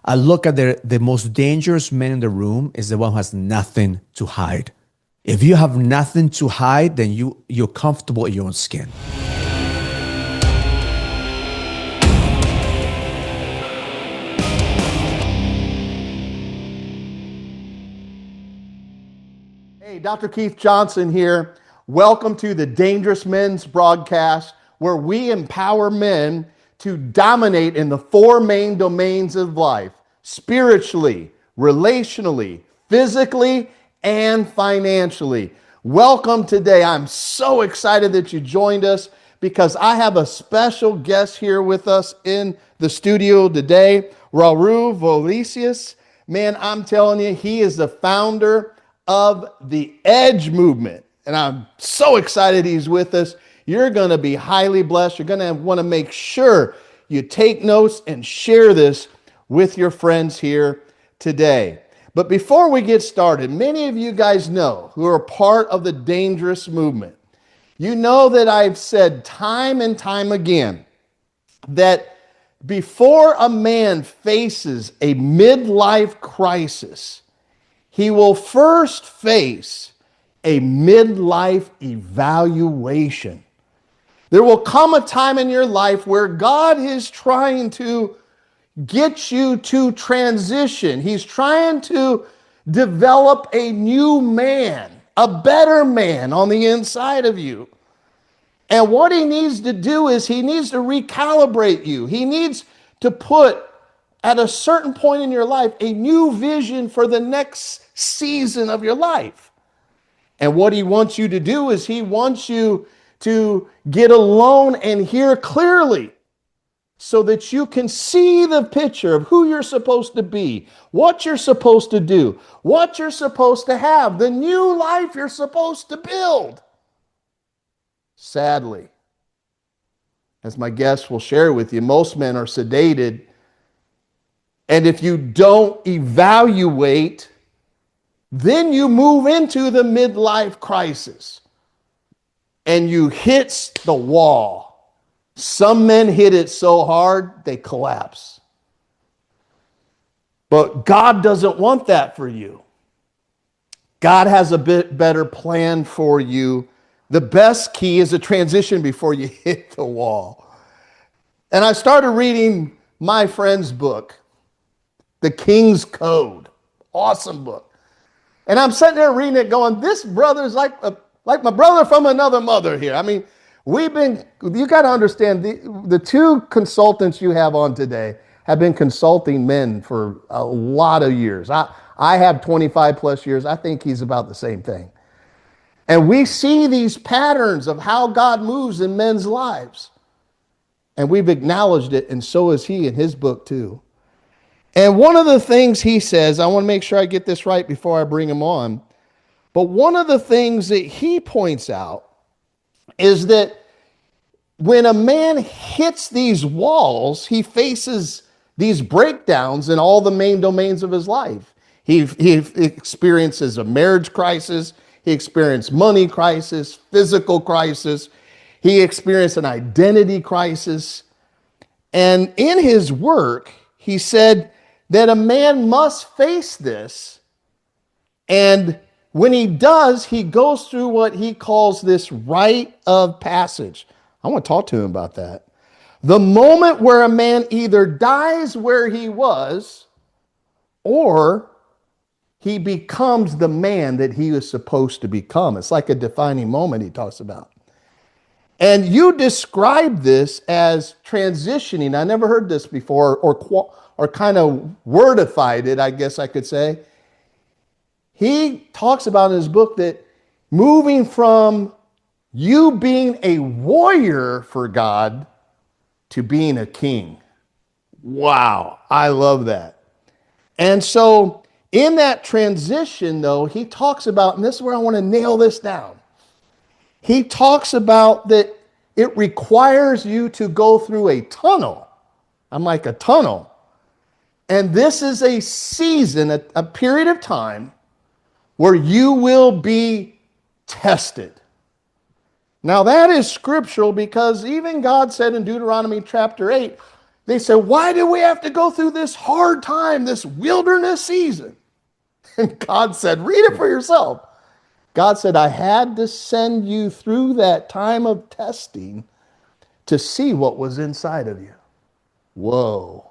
I look at the most dangerous man in the room is the one who has nothing to hide. If you have nothing to hide, then you're comfortable in your own skin. Hey, Dr. Keith Johnson here. Welcome to the Dangerous Men's broadcast, where we empower men to dominate in the four main domains of life: spiritually, relationally, physically, and financially. Welcome today. I'm so excited that you joined us because I have a special guest here with us in the studio today, Raul Ruiz. Man, I'm telling you, he is the founder of the Edge movement. And I'm so excited he's with us. You're going to be highly blessed. You're going to want to make sure you take notes and share this with your friends here today. But before we get started, many of you guys know who are part of the Dangerous movement. You know that I've said time and time again that before a man faces a midlife crisis, he will first face a midlife evaluation. There will come a time in your life where God is trying to get you to transition. He's trying to develop a new man, a better man on the inside of you. And what he needs to do is he needs to recalibrate you. He needs to put, at a certain point in your life, a new vision for the next season of your life. And what he wants you to do is he wants you to get alone and hear clearly so that you can see the picture of who you're supposed to be, what you're supposed to do, what you're supposed to have, the new life you're supposed to build. Sadly, as my guest will share with you, most men are sedated. And if you don't evaluate, then you move into the midlife crisis and you hit the wall. Some men hit it so hard, they collapse. But God doesn't want that for you. God has a bit better plan for you. The best key is a transition before you hit the wall. And I started reading my friend's book, The King's Code. Awesome book. And I'm sitting there reading it going, this brother's like my brother from another mother here. I mean, you got to understand, the two consultants you have on today have been consulting men for a lot of years. I have 25 plus years. I think he's about the same thing. And we see these patterns of how God moves in men's lives. And we've acknowledged it, and so is he in his book too. And one of the things he says, I want to make sure I get this right before I bring him on, but one of the things that he points out is that when a man hits these walls, he faces these breakdowns in all the main domains of his life. He experiences a marriage crisis. He experienced money crisis, physical crisis. He experienced an identity crisis. And in his work, he said that a man must face this. And when he does, he goes through what he calls this rite of passage. I want to talk to him about that. The moment where a man either dies where he was, or he becomes the man that he was supposed to become. It's like a defining moment he talks about. And you describe this as transitioning. I never heard this before, or kind of wordified it, I guess I could say. He talks about in his book that moving from you being a warrior for God to being a king. Wow, I love that. And so in that transition, though, he talks about, and this is where I want to nail this down. He talks about that it requires you to go through a tunnel. I'm like, a tunnel. And this is a season, a period of time where you will be tested. Now that is scriptural because even God said in Deuteronomy chapter 8, They said, why do we have to go through this hard time, this wilderness season? And God said, read it for yourself. God said, I had to send you through that time of testing to see what was inside of you. Whoa.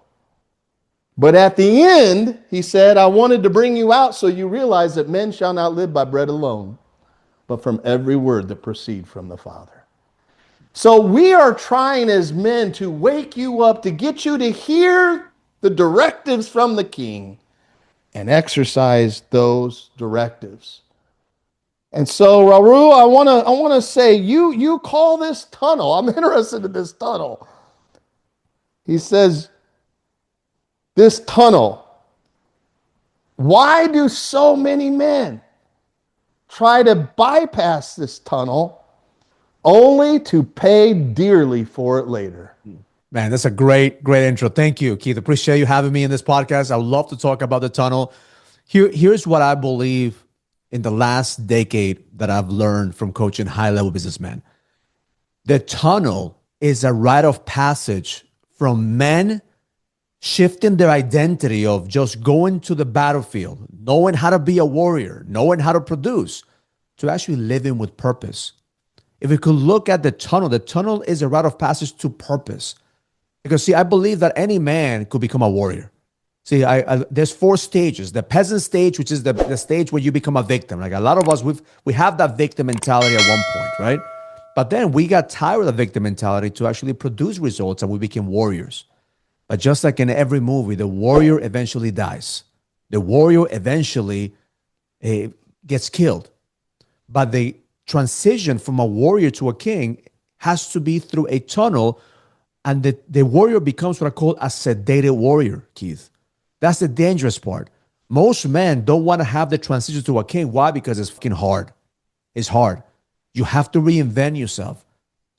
But at the end, he said, I wanted to bring you out so you realize that men shall not live by bread alone, but from every word that proceeds from the Father. So we are trying as men to wake you up, to get you to hear the directives from the King and exercise those directives. And so, Raul, I want to say, you call this tunnel. I'm interested in this tunnel. He says, this tunnel. Why do so many men try to bypass this tunnel only to pay dearly for it later? Man, that's a great intro. Thank you, Keith. Appreciate you having me in this podcast. I would love to talk about the tunnel. Here's what I believe in the last decade that I've learned from coaching high-level businessmen. The tunnel is a rite of passage from men shifting their identity of just going to the battlefield, knowing how to be a warrior, knowing how to produce, to actually living with purpose. If we could look at the tunnel is a rite of passage to purpose. Because see, I believe that any man could become a warrior. See, there's 4 stages. The peasant stage, which is the stage where you become a victim. Like a lot of us, we have that victim mentality at one point, right? But then we got tired of the victim mentality to actually produce results, and we became warriors. But just like in every movie, the warrior eventually dies. The warrior eventually gets killed. But the transition from a warrior to a king has to be through a tunnel, and the warrior becomes what I call a sedated warrior, Keith. That's the dangerous part. Most men don't want to have the transition to a king. Why? Because it's fucking hard. It's hard. You have to reinvent yourself.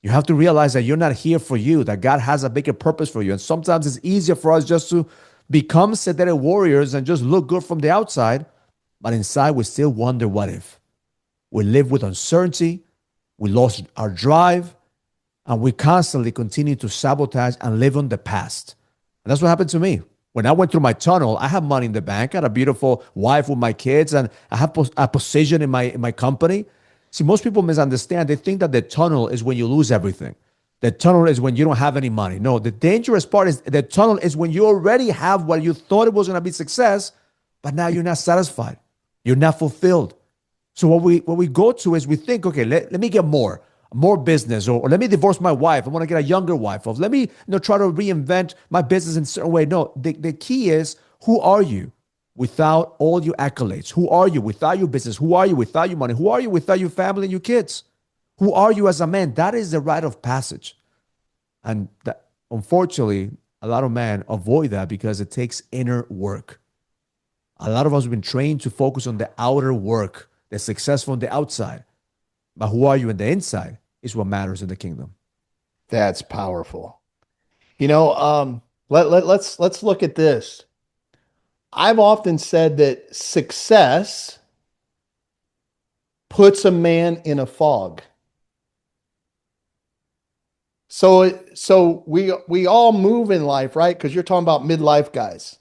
You have to realize that you're not here for you, that God has a bigger purpose for you. And sometimes it's easier for us just to become sedated warriors and just look good from the outside, but inside we still wonder what if. We live with uncertainty, we lost our drive, and we constantly continue to sabotage and live on the past. And that's what happened to me. When I went through my tunnel, I had money in the bank, I had a beautiful wife with my kids, and I have a position in my company. See, most people misunderstand. They think that the tunnel is when you lose everything. The tunnel is when you don't have any money. No, the dangerous part is the tunnel is when you already have what you thought it was going to be success, but now you're not satisfied. You're not fulfilled. So what we go to is we think, okay, let me get more business, or let me divorce my wife. I want to get a younger wife. Or let me try to reinvent my business in a certain way. No, the key is, who are you without all your accolades? Who are you without your business? Who are you without your money? Who are you without your family and your kids? Who are you as a man? That is the rite of passage. And that, unfortunately, a lot of men avoid that because it takes inner work. A lot of us have been trained to focus on the outer work, the successful on the outside. But who are you in the inside is what matters in the kingdom. That's powerful. Let's look at this. I've often said that success puts a man in a fog. So we all move in life, right? Because you're talking about midlife guys.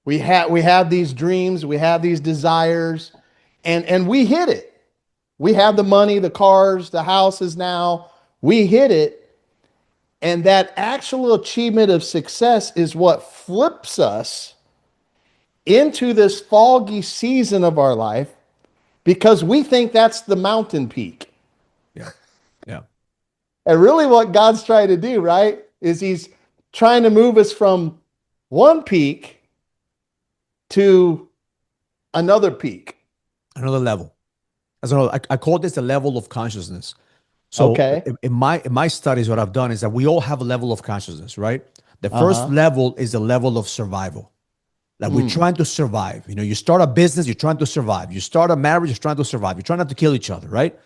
We have these dreams, we have these desires, and we hit it. We have the money, the cars, the houses now. We hit it. And that actual achievement of success is what flips us into this foggy season of our life because we think that's the mountain peak. Yeah. Yeah. And really what God's trying to do, right, is he's trying to move us from one peak to another peak. Another level. I call this the level of consciousness. So okay. in my studies, what I've done is that we all have a level of consciousness, right? The first level is the level of survival. Like we're trying to survive. You start a business, you're trying to survive. You start a marriage, you're trying to survive. You're trying not to kill each other, right?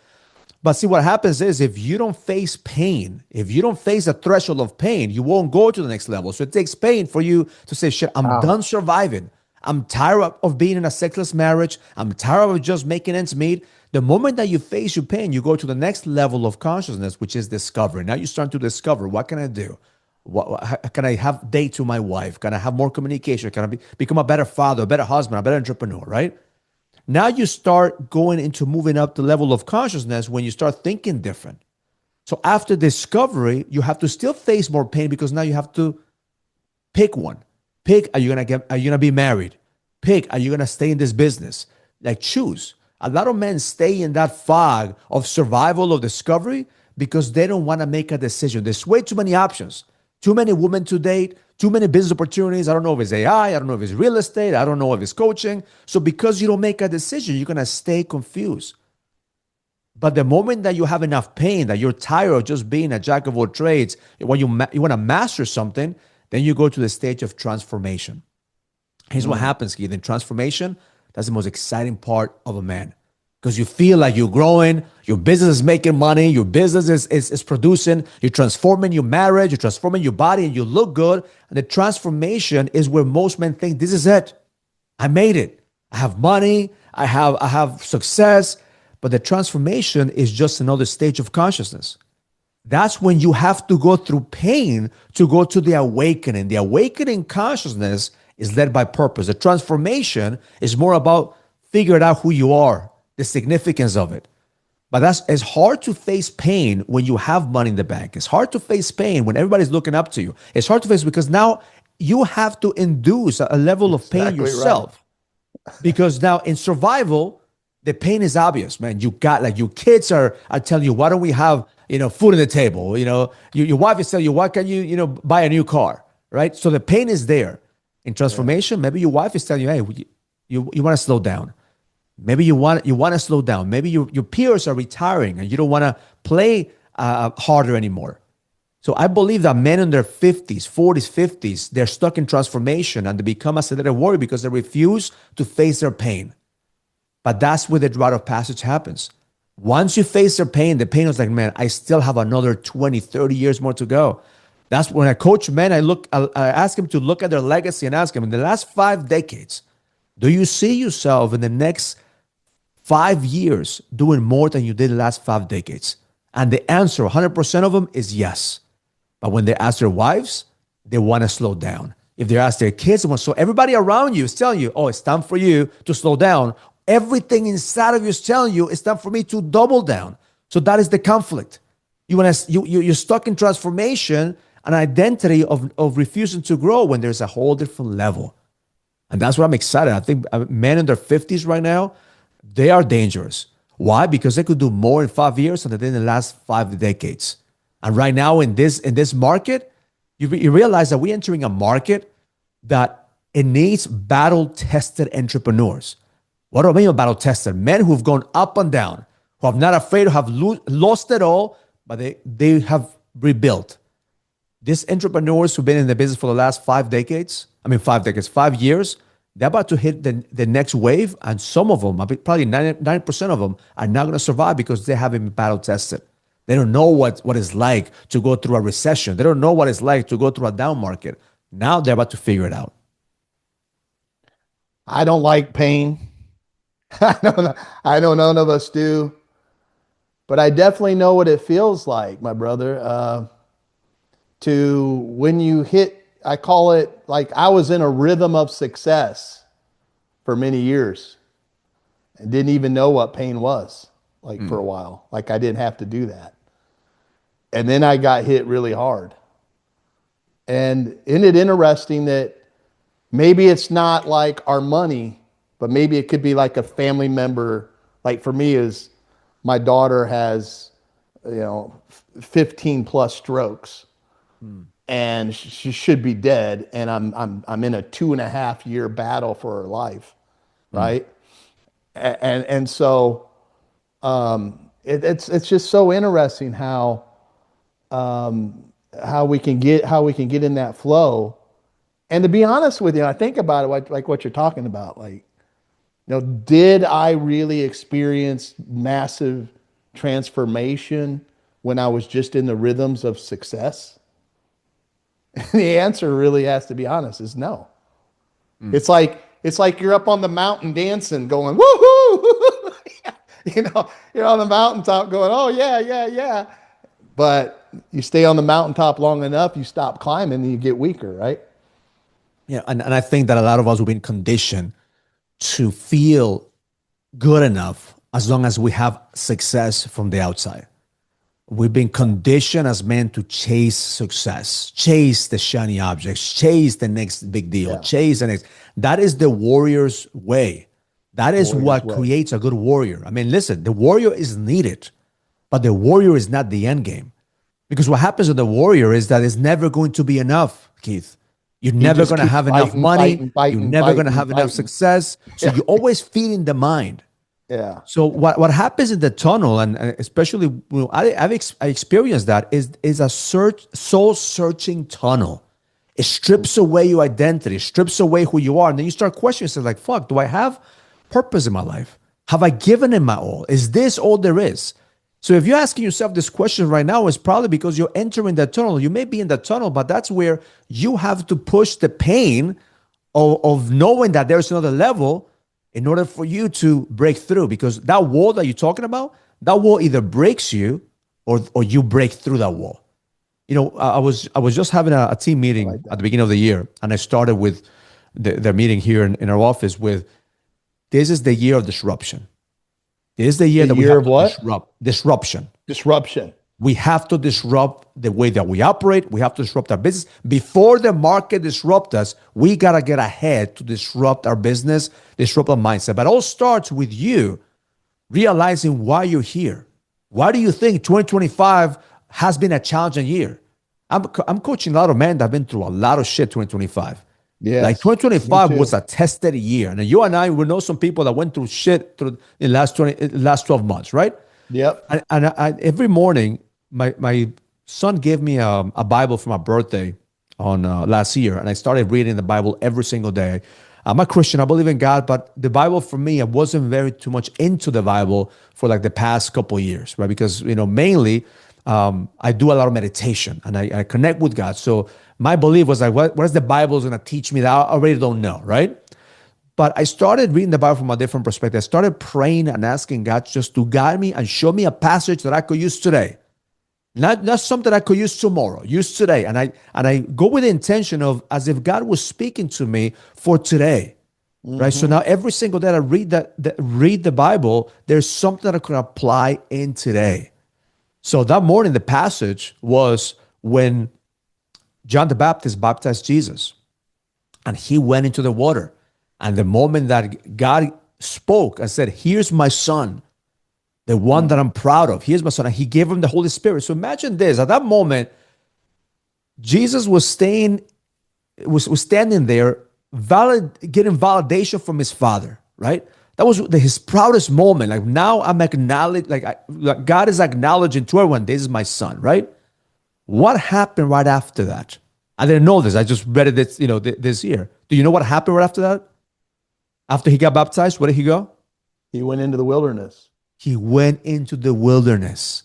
But see, what happens is if you don't face pain, if you don't face a threshold of pain, you won't go to the next level. So it takes pain for you to say, shit, I'm done surviving. I'm tired of being in a sexless marriage. I'm tired of just making ends meet. The moment that you face your pain, you go to the next level of consciousness, which is discovery. Now you start to discover, what can I do? Can I have dates with my wife? Can I have more communication? Can I become a better father, a better husband, a better entrepreneur, right? Now you start going into moving up the level of consciousness when you start thinking different. So after discovery, you have to still face more pain because now you have to pick one. Pick, are you gonna be married? Pick, are you gonna stay in this business? Like choose. A lot of men stay in that fog of survival of discovery because they don't want to make a decision. There's way too many options. Too many women to date, too many business opportunities. I don't know if it's AI, I don't know if it's real estate, I don't know if it's coaching. So because you don't make a decision, you're gonna stay confused. But the moment that you have enough pain, that you're tired of just being a jack of all trades, when you want to master something, then you go to the stage of transformation. Here's what happens, Keith. In transformation, that's the most exciting part of a man because you feel like you're growing, your business is making money, your business is producing, you're transforming your marriage, you're transforming your body, and you look good. And the transformation is where most men think, this is it. I made it. I have money, I have success. But the transformation is just another stage of consciousness. That's when you have to go through pain to go to the awakening. The awakening consciousness is led by purpose. The transformation is more about figuring out who you are, the significance of it. But it's hard to face pain when you have money in the bank. It's hard to face pain when everybody's looking up to you. It's hard to face because now you have to induce a level of pain yourself. Right. Because now in survival, the pain is obvious, man. You got like your kids are telling you, why don't we have, food on the table? Your wife is telling you, why can't you, buy a new car, right? So the pain is there. In transformation, maybe your wife is telling you, hey, you want to slow down. Maybe you want to slow down. Maybe your peers are retiring and you don't want to play harder anymore. So I believe that men in their 50s, 40s, 50s, they're stuck in transformation and they become a sedated warrior because they refuse to face their pain. But that's where the rite of passage happens. Once you face the pain is like, man, I still have another 20, 30 years more to go. That's when I coach men, I ask them to look at their legacy and ask them, in the last 5 decades, do you see yourself in the next 5 years doing more than you did the last 5 decades? And the answer, 100% of them, is yes. But when they ask their wives, they want to slow down. If they ask their kids, so everybody around you is telling you, oh, it's time for you to slow down. Everything inside of you is telling you it's time for me to double down. So that is the conflict. You're stuck in transformation, an identity of refusing to grow when there's a whole different level. And that's what I'm excited. I think men in their 50s right now, they are dangerous. Why? Because they could do more in 5 years than they did in the last 5 decades. And right now in this market, you realize that we're entering a market that it needs battle-tested entrepreneurs. What do I mean by battle-tested? Men who've gone up and down, who are not afraid to have lost it all, but they have rebuilt. These entrepreneurs who've been in the business for the last 5 decades, 5 years, they're about to hit the next wave, and some of them, probably 90% of them, are not going to survive because they haven't been battle-tested. They don't know what it's like to go through a recession. They don't know what it's like to go through a down market. Now they're about to figure it out. I don't like pain. I know none of us do, but I definitely know what it feels like, my brother, to when you hit, I call it like I was in a rhythm of success for many years and didn't even know what pain was like for a while. Like I didn't have to do that. And then I got hit really hard. And isn't it interesting that maybe it's not like our money, but maybe it could be like a family member. Like for me is my daughter has, 15 plus strokes and she should be dead. And I'm in a 2.5 year battle for her life. Right. And so, it's just so interesting how we can get in that flow. And to be honest with you, I think about it like what you're talking about, like, did I really experience massive transformation when I was just in the rhythms of success? The answer really has to be honest is no. It's like you're up on the mountain dancing, going, woohoo! You're on the mountaintop going, oh yeah. But you stay on the mountaintop long enough, you stop climbing and you get weaker, right? Yeah, and I think that a lot of us have been conditioned to feel good enough as long as we have success from the outside. We've been conditioned as men to chase success, chase the shiny objects, chase the next big deal, Yeah. chase the next. That is the warrior's way. That is Warrior's what way. creates a good warrior. I mean, listen, the warrior is needed, but the warrior is not the end game. Because what happens with the warrior is that it's never going to be enough, Keith. You're He never just going to keeps have enough fighting, money. fighting, You're fighting, never going to fighting, have enough fighting. success. So you're always feeding the mind. Yeah. So what happens in the tunnel, and especially I experienced that is a soul searching tunnel. It strips away your identity, strips away who you are, and then you start questioning yourself like, "Fuck, do I have purpose in my life? Have I given it my all? Is this all there is?" So if you're asking yourself this question right now, it's probably because you're entering that tunnel. You may be in the tunnel, but that's where you have to push the pain of knowing that there's another level in order for you to break through. Because that wall that you're talking about, that wall either breaks you or you break through that wall. You know, I was just having a team meeting at the beginning of the year, and I started with their meeting here in our office with, this is the year of disruption. This is the year The that we year have of to what? disruption. Disruption. We have to disrupt the way that we operate. We have to disrupt our business. Before the market disrupts us, we got to get ahead to disrupt our business, disrupt our mindset. But it all starts with you realizing why you're here. Why do you think 2025 has been a challenging year? I'm coaching a lot of men that have been through a lot of shit 2025. Yes, Like me 2025 too. was a tested year. And you and I, we know some people that went through shit through the last 12 months, right? Yep. And every morning, my son gave me a Bible for my birthday on last year, and I started reading the Bible every single day. I'm a Christian. I believe in God, but the Bible for me, I wasn't very too much into the Bible for like the past couple of years, right? Because mainly I do a lot of meditation and I connect with God. So my belief was like, what is the Bible going to teach me that I already don't know, right? But I started reading the Bible from a different perspective. I started praying and asking God just to guide me and show me a passage that I could use today. Not something I could use tomorrow, use today. And I go with the intention of as if God was speaking to me for today. Right. So now every single day I read read the Bible, there's something that I could apply in today. So that morning, the passage was when John the Baptist baptized Jesus and he went into the water. And the moment that God spoke and said, "Here's my son, the one that I'm proud of. Here's my son." And he gave him the Holy Spirit. So imagine this. At that moment, Jesus was standing there, getting validation from his Father, right? That was his proudest moment. Like now I'm acknowledged, like God is acknowledging to everyone, this is my son, right? What happened right after that? I didn't know this. I just read it this year. Do you know what happened right after that? After he got baptized, where did he go? He went into the wilderness. He went into the wilderness.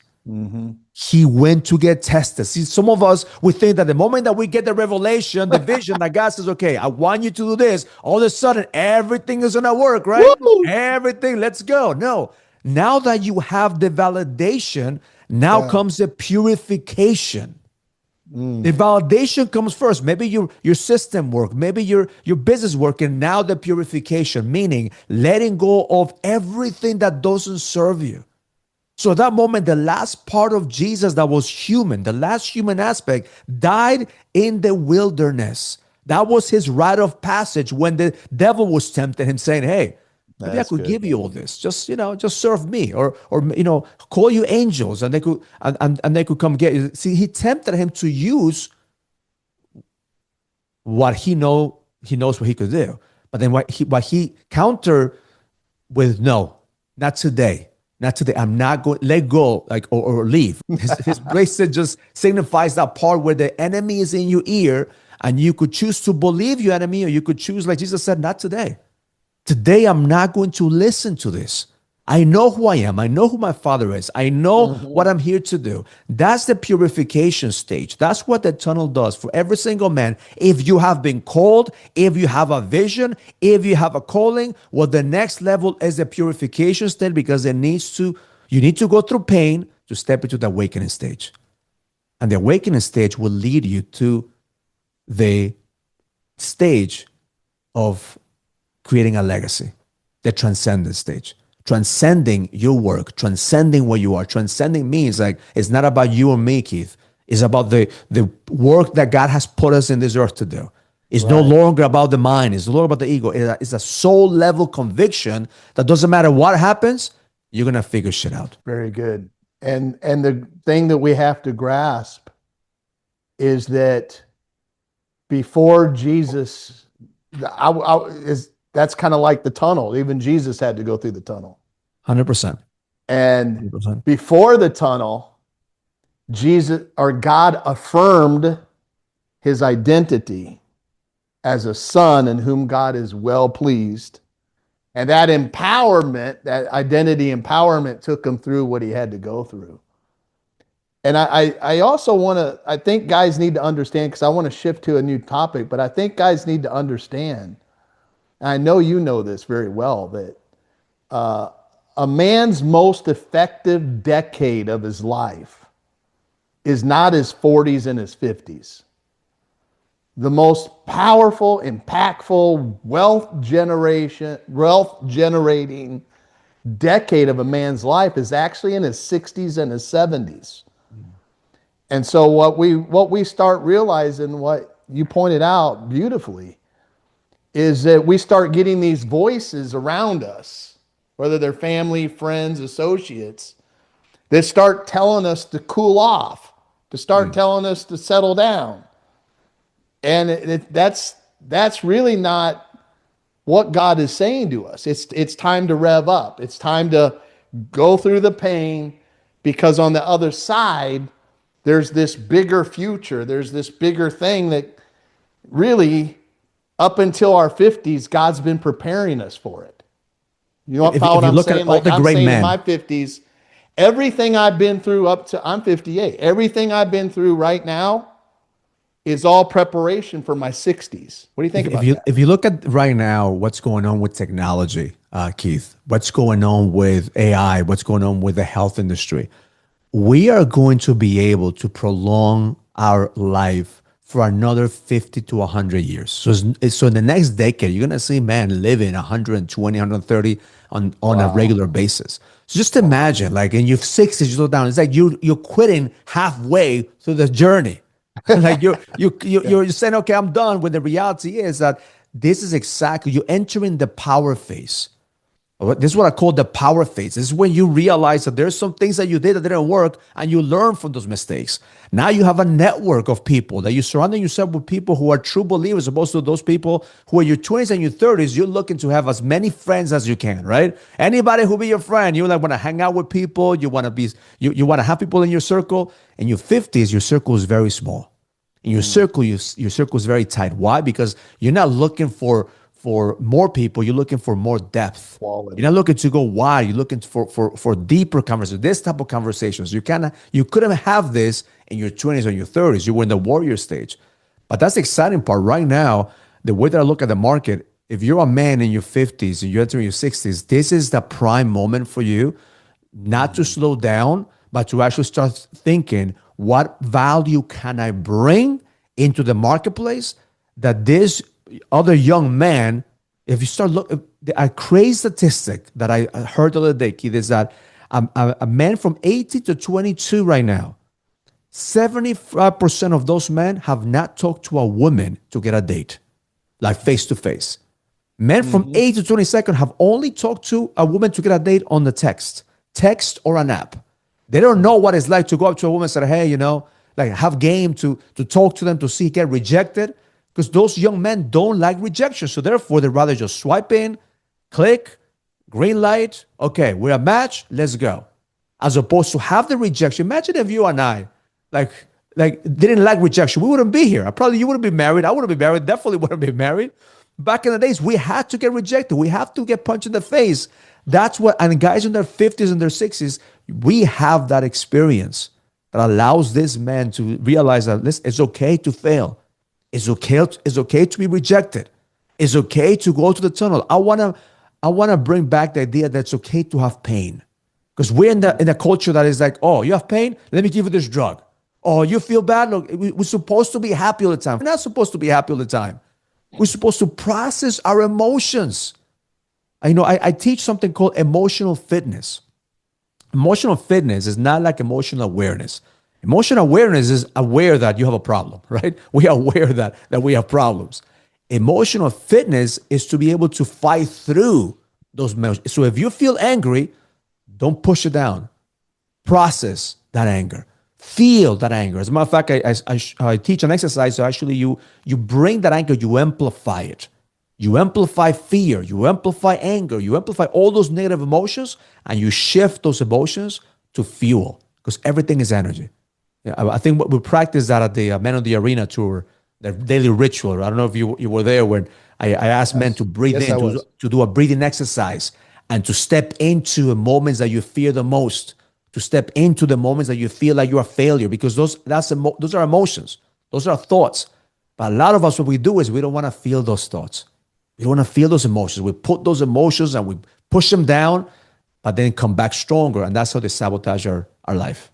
He went to get tested. See, some of us, we think that the moment that we get the revelation, the vision that God says, "Okay, I want you to do this," all of a sudden everything is going to work, right? Woo! Everything, let's go. No, now that you have the validation, now comes the purification. The validation comes first. Maybe your system work, maybe your business work, and now the purification, meaning letting go of everything that doesn't serve you. So at that moment, the last part of Jesus that was human, the last human aspect, died in the wilderness. That was his rite of passage when the devil was tempting him, saying, "Hey, maybe I could give you all this. Just serve me, or call you angels, and they could and they could come get you." See, he tempted him to use what he knows what he could do, but then what he countered with, "No, not today. Not today. I'm not going. Let go, or leave." His bracelet just signifies that part where the enemy is in your ear, and you could choose to believe your enemy, or you could choose, like Jesus said, "Not today. Today, I'm not going to listen to this. I know who I am. I know who my Father is. I know what I'm here to do." That's the purification stage. That's what the tunnel does for every single man. If you have been called, if you have a vision, if you have a calling, well, the next level is the purification stage, because you need to go through pain to step into the awakening stage. And the awakening stage will lead you to the stage of creating a legacy, the transcendent stage. Transcending your work, transcending what you are. Transcending means like it's not about you or me, Keith. It's about the work that God has put us in this earth to do. It's no Right. longer about the mind. It's no longer about the ego. It's a soul level conviction that doesn't matter what happens, you're gonna figure shit out. Very good. And the thing that we have to grasp is that before Jesus, that's kind of like the tunnel. Even Jesus had to go through the tunnel. 100%. And 100%. before the tunnel, Jesus or God affirmed his identity as a son in whom God is well pleased. And that empowerment, that identity empowerment took him through what he had to go through. And I also want to, I think guys need to understand, because I want to shift to a new topic, but I think guys need to understand, and I know you know this very well, that a man's most effective decade of his life is not his 40s and his 50s. The most powerful, impactful, wealth generating decade of a man's life is actually in his 60s and his 70s. And so what we start realizing, what you pointed out beautifully, is that we start getting these voices around us, whether they're family, friends, associates, that start telling us to cool off, to start telling us to settle down. And that's really not what God is saying to us. It's time to rev up. It's time to go through the pain, because on the other side, there's this bigger future. There's this bigger thing that really, up until our 50s, God's been preparing us for it. You know If what you I'm look at saying? all Like the I'm great saying in men, my 50s, everything I've been through I'm 58. Everything I've been through right now is all preparation for my 60s. What do you think about that? if you look at right now what's going on with technology, Keith, what's going on with AI, what's going on with the health industry, we are going to be able to prolong our life for another 50 to 100 years. So in the next decade, you're going to see men living 120, 130 on a Wow. regular basis. So just imagine, like in your 60s, you slow down. It's like you're quitting halfway through the journey. Like you're saying, okay, I'm done. When the reality is that this is exactly, you're entering the power phase. This is what I call the power phase. This is when you realize that there's some things that you did that didn't work, and you learn from those mistakes. Now you have a network of people that you're surrounding yourself with, people who are true believers, opposed to those people who are your 20s and your 30s. You're looking to have as many friends as you can, right? Anybody who be your friend, you like want to hang out with people. You want to be, you want to have people in your circle. In your 50s, your circle is very small. In your circle, your circle is very tight. Why? Because you're not looking for more people, you're looking for more depth. You're Quality. not looking to go wide. You're looking for deeper conversations. This type of conversations. You couldn't have this in your 20s or your 30s. You were in the warrior stage. But that's the exciting part right now. The way that I look at the market, if you're a man in your 50s and you're entering your 60s, this is the prime moment for you not to slow down, but to actually start thinking, what value can I bring into the marketplace that this other young man, if you start look, a crazy statistic that I heard the other day, Keith, is that a man from 18 to 22 right now, 75% of those men have not talked to a woman to get a date, like face to face. Men from 8 to 22 have only talked to a woman to get a date on the text or an app. They don't know what it's like to go up to a woman and say, hey, like have game to talk to them, to see get rejected. Because those young men don't like rejection. So therefore, they'd rather just swipe in, click, green light. Okay, we're a match. Let's go. As opposed to have the rejection. Imagine if you and I like didn't like rejection. We wouldn't be here. You wouldn't be married. I wouldn't be married. Definitely wouldn't be married. Back in the days, we had to get rejected. We have to get punched in the face. That's what, and guys in their 50s and their 60s, we have that experience that allows this man to realize that it's okay to fail. It's okay to be rejected. It's okay to go to the tunnel. I wanna bring back the idea that it's okay to have pain. Because we're in the culture that is like, oh, you have pain? Let me give you this drug. Oh, you feel bad? Look, we're supposed to be happy all the time. We're not supposed to be happy all the time. We're supposed to process our emotions. I teach something called emotional fitness. Emotional fitness is not like emotional awareness. Emotional awareness is aware that you have a problem, right? We are aware that we have problems. Emotional fitness is to be able to fight through those emotions. So if you feel angry, don't push it down. Process that anger. Feel that anger. As a matter of fact, I teach an exercise. So actually, you bring that anger, you amplify it. You amplify fear, you amplify anger, you amplify all those negative emotions, and you shift those emotions to fuel because everything is energy. Yeah, I think we practiced that at the Men of the Arena tour, the daily ritual. I don't know if you were there when I asked men to Yes. breathe Yes, in, I was. to do a breathing exercise, and to step into moments that you fear the most, to step into the moments that you feel like you're a failure, because those are emotions, those are thoughts. But a lot of us, what we do is we don't want to feel those thoughts. We don't want to feel those emotions. We put those emotions and we push them down, but then come back stronger. And that's how they sabotage our life.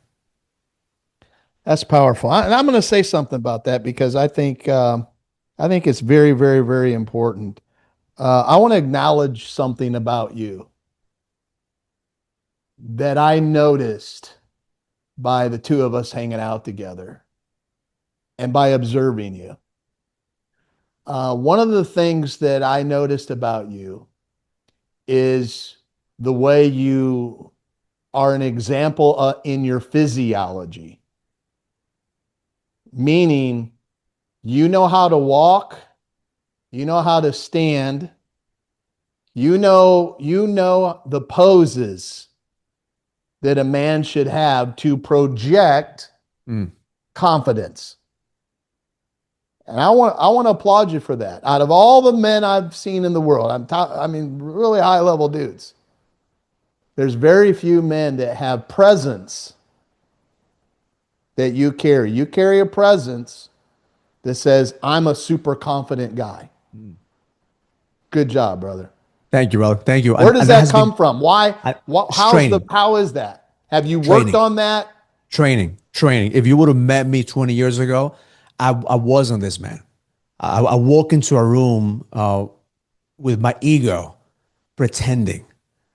That's powerful. And I'm going to say something about that because I think it's very, very, very important. I want to acknowledge something about you that I noticed by the two of us hanging out together and by observing you. One of the things that I noticed about you is the way you are an example in your physiology, meaning you know how to walk, you know how to stand, you know the poses that a man should have to project Mm. confidence. And I want to applaud you for that. Out of all the men I've seen in the world, I mean really high level dudes. There's very few men that have presence that you carry. You carry a presence that says, I'm a super confident guy. Good job, brother. Thank you, brother. Thank you. Where does And that that has been come from? Why? it's training, How is that? Have you worked training, on that? training. If you would have met me 20 years ago, I wasn't this man. I walk into a room with my ego, pretending,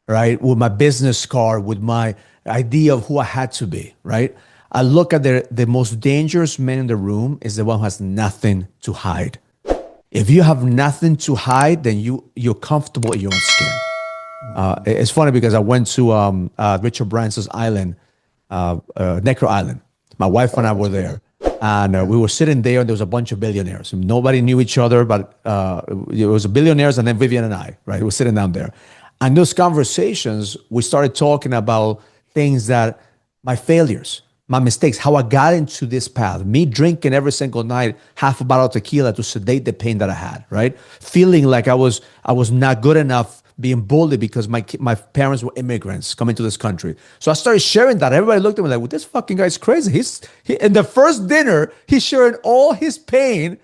right? With my business card, with my idea of who I had to be, right? I look at the most dangerous man in the room is the one who has nothing to hide. If you have nothing to hide, then you're comfortable in your own skin. It's funny because I went to Richard Branson's island, Necker Island. My wife and Oh, I that's were cool. there, and we were sitting there, and there was a bunch of billionaires. Nobody knew each other, but it was billionaires, and then Vivian and I, right? We were sitting down there, and those conversations, we started talking about things that my failures, my mistakes, how I got into this path, me drinking every single night half a bottle of tequila to sedate the pain that I had, right? Feeling like I was not good enough, being bullied because my parents were immigrants coming to this country. So I started sharing that. Everybody looked at me like, well, this fucking guy's crazy. He in the first dinner, he's sharing all his pain.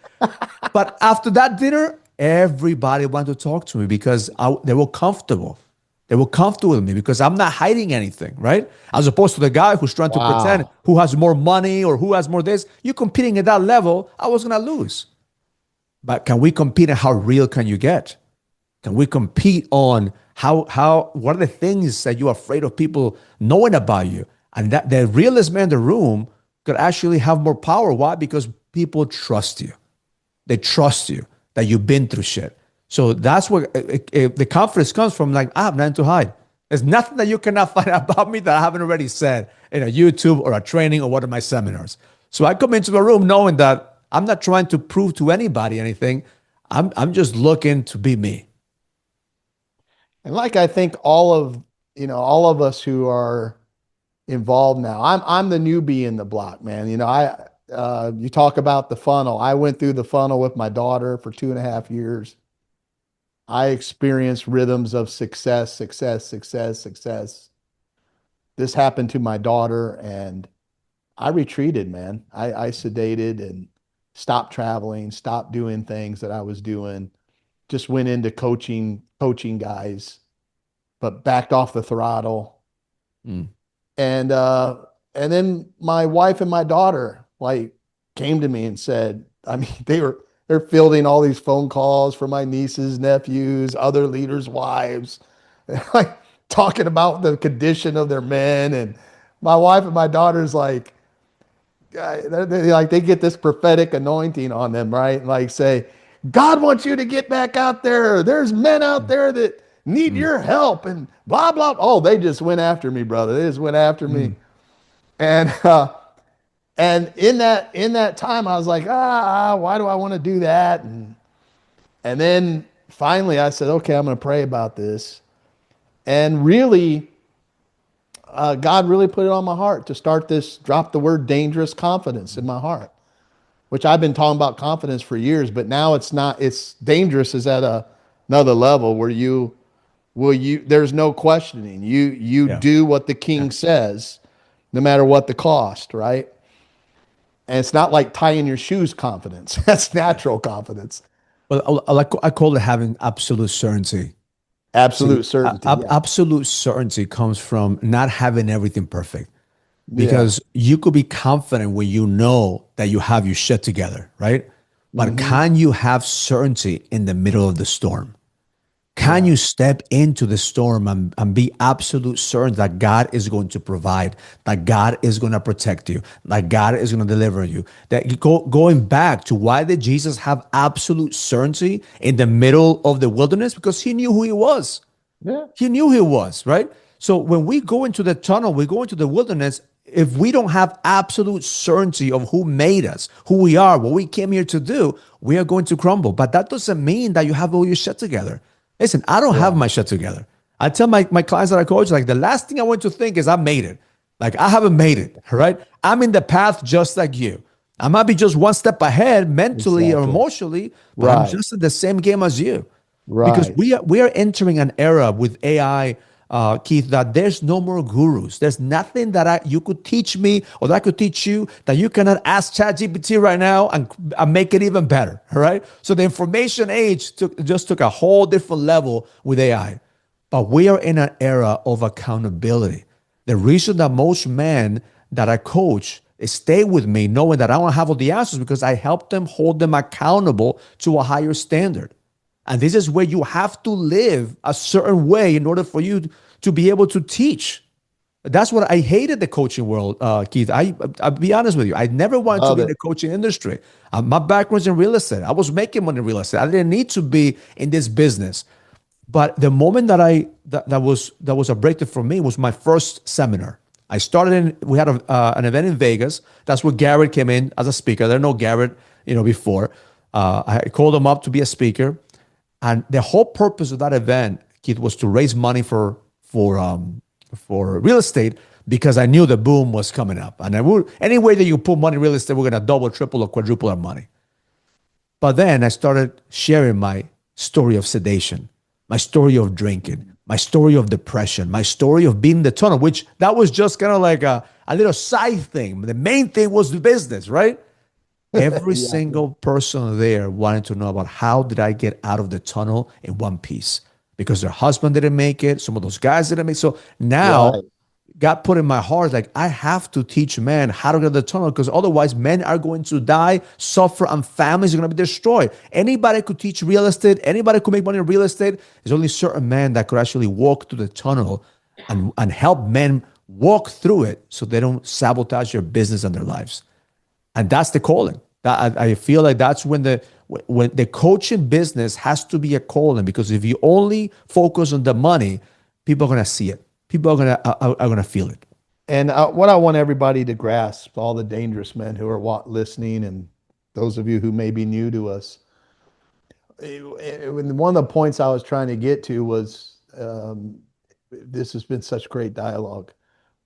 But after that dinner, everybody wanted to talk to me because they were comfortable. They were comfortable with me because I'm not hiding anything, right? As opposed to the guy who's trying to pretend Wow. who has more money or who has more this. You're competing at that level. I was gonna lose. But can we compete and how real can you get? Can we compete on how what are the things that you're afraid of people knowing about you? And that the realest man in the room could actually have more power. Why? Because people trust you. They trust you that you've been through shit. So that's where the confidence comes from. Like, I have nothing to hide. There's nothing that you cannot find about me that I haven't already said in a YouTube or a training or one of my seminars. So I come into the room knowing that I'm not trying to prove to anybody anything. I'm just looking to be me. And like I think all of us who are involved now. I'm the newbie in the block, man. You talk about the funnel. I went through the funnel with my daughter for 2.5 years. I experienced rhythms of success, success, success, success. This happened to my daughter, and I retreated, man. I sedated and stopped traveling, stopped doing things that I was doing. Just went into coaching guys, but backed off the throttle. Mm. And And then my wife and my daughter like came to me and said, I mean, they're fielding all these phone calls from my nieces, nephews, other leaders' wives, like talking about the condition of their men. And my wife and my daughter's like, they get this prophetic anointing on them, right? Like say, God wants you to get back out there. There's men out there that need Mm, your help and blah blah. Oh, they just went after me, brother. They just went after me. mm, And in that time, I was like, why do I want to do that? And then finally, I said, okay, I'm going to pray about this. And really, God really put it on my heart to start this. Drop the word dangerous confidence in my heart, which I've been talking about confidence for years, but now it's not. It's dangerous is at another level where there's no questioning. You yeah. do what the Yeah. king says, no matter what the cost, right? And it's not like tying your shoes confidence. That's natural confidence. Well, I call it having absolute certainty. See, Absolute certainty. Yeah. absolute certainty comes from not having everything perfect Yeah. because you could be confident when you know that you have your shit together, right? But Hmm. can you have certainty in the middle of the storm? Can Yeah. you step into the storm and be absolute certain that God is going to provide, that God is going to protect you, that God is going to deliver you? Going back to why did Jesus have absolute certainty in the middle of the wilderness? Because he knew who he was. Yeah. He knew he was, right? So when we go into the tunnel, we go into the wilderness. If we don't have absolute certainty of who made us, who we are, what we came here to do, we are going to crumble. But that doesn't mean that you have all your shit together. Listen, I don't have Yeah. my shit together. I tell my clients that I coach, like the last thing I want to think is I made it. Like I haven't made it, right? I'm in the path just like you. I might be just one step ahead mentally or Exactly. emotionally, but I'm Right. just in the same game as you because Right. we are entering an era with AI, Keith, that there's no more gurus. There's nothing that you could teach me or that I could teach you that you cannot ask ChatGPT right now and make it even better. All right. So the information age took a whole different level with AI. But we are in an era of accountability. The reason that most men that I coach stay with me knowing that I don't have all the answers because I help them hold them accountable to a higher standard. And this is where you have to live a certain way in order for you to be able to teach. That's what I hated the coaching world, Keith. I'll be honest with you. I never wanted to Love be in it. the coaching industry. My background's in real estate. I was making money in real estate. I didn't need to be in this business. But the moment that was a breakthrough for me was my first seminar. I started in. We had an event in Vegas. That's where Garrett came in as a speaker. There no Garrett, before. I called him up to be a speaker, and the whole purpose of that event, Keith, was to raise money for real estate because I knew the boom was coming up, and any way that you put money in real estate, we're gonna double, triple, or quadruple our money. But then I started sharing my story of sedation, my story of drinking, my story of depression, my story of being in the tunnel, which that was just kind of like a little side thing. The main thing was the business, right? Every Yeah. single person there wanted to know about how did I get out of the tunnel in one piece because their husband didn't make it. Some of those guys didn't make it. So now Right. God put in my heart, like, I have to teach men how to get out of the tunnel because otherwise men are going to die, suffer, and families are going to be destroyed. Anybody could teach real estate. Anybody could make money in real estate. There's only certain men that could actually walk through the tunnel and help men walk through it so they don't sabotage their business and their lives. And that's the calling. I feel like that's when the coaching business has to be a calling because if you only focus on the money, people are gonna see it. People are gonna feel it. And what I want everybody to grasp, all the dangerous men who are listening, and those of you who may be new to us, one of the points I was trying to get to was this has been such great dialogue.